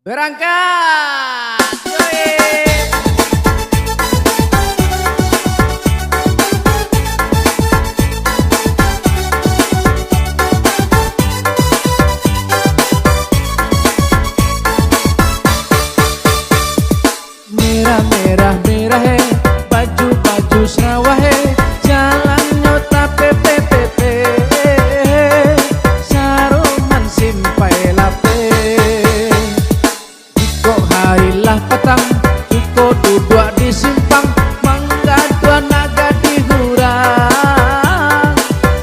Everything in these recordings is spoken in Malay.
Berangkat, yoi. Merah merah merah he, baju baju sawah he, jalan nyota pepe pepe, saruman simpai lape. Jiko harilah petang, jiko duduk di simpang, mangga dua naga di hurang,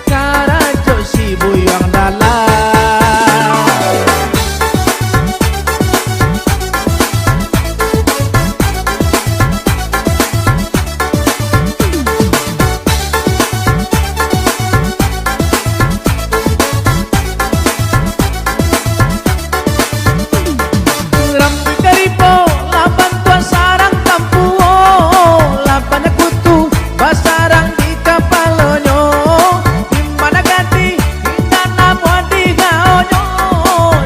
karajo si buyang dalam. Basarang di kapalonyo, dimana ganti indana muadi gaonyo.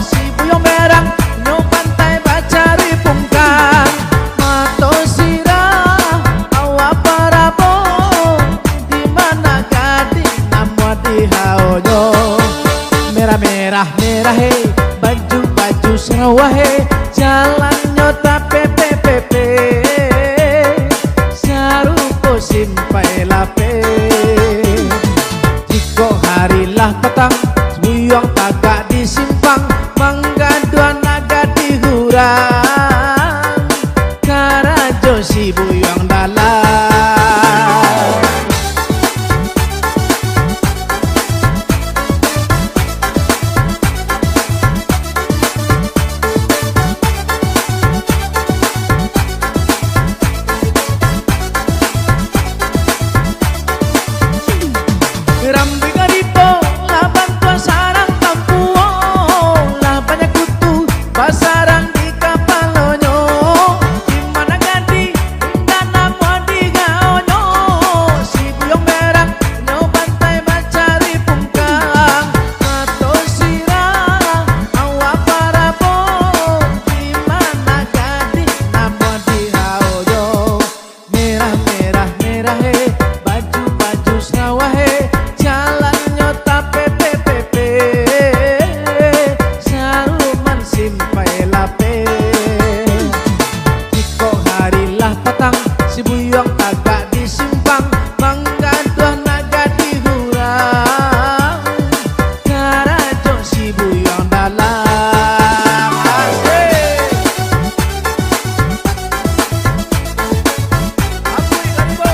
Si buyong berang nyo pantai bacari pungkang, mato sirah awa parabo, dimana ganti namuadi gaonyo. Merah merah merah he, baju baju Sarawak he, jalan nyota pepe pepe, simpai lape. Jiko harilah petang, buyong tagak di simpang, mangga dua naga di hurang, karajo si buyong dalam. Rambi garipo, laban tua sarang tampuo, lah banyak kutu, basarang di kapalonyo, dimana ganti, indana muadi gaonyo. Si buyong merang, nyo pantai bacari pungkang, mato sirah, awa parabo, dimana ganti, namuadi gaonyo. Merah merah merah he, baju baju Sarawak he, jalan nyota pepe pepe, saruman simpai lape. Jiko harilah petang, si buyong tagak di simpang, mangga dua naga di hurang, karajo si buyong dalam. Asik. Ampun karibo.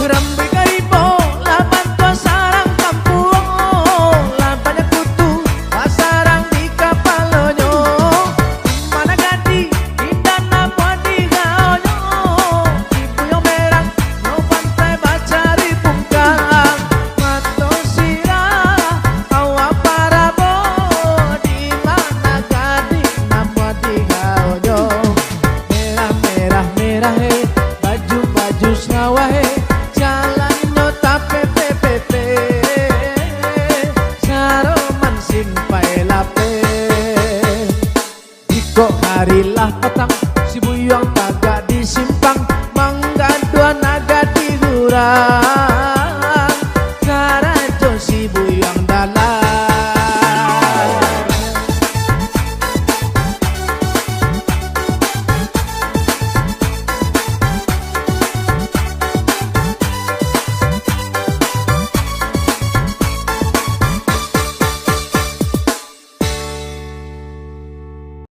Rambi garipo, laban tua sarang tampuo, lah banyak kutu, basarang di kapalonyo, dimana ganti, indana muadi gaonyo. Si buyong merang, nyo pantai bacari pungkang, mato sirah, awa parabo, dimana ganti, namuadi gaonyo. Merah merah merah he, baju baju Sarawak he,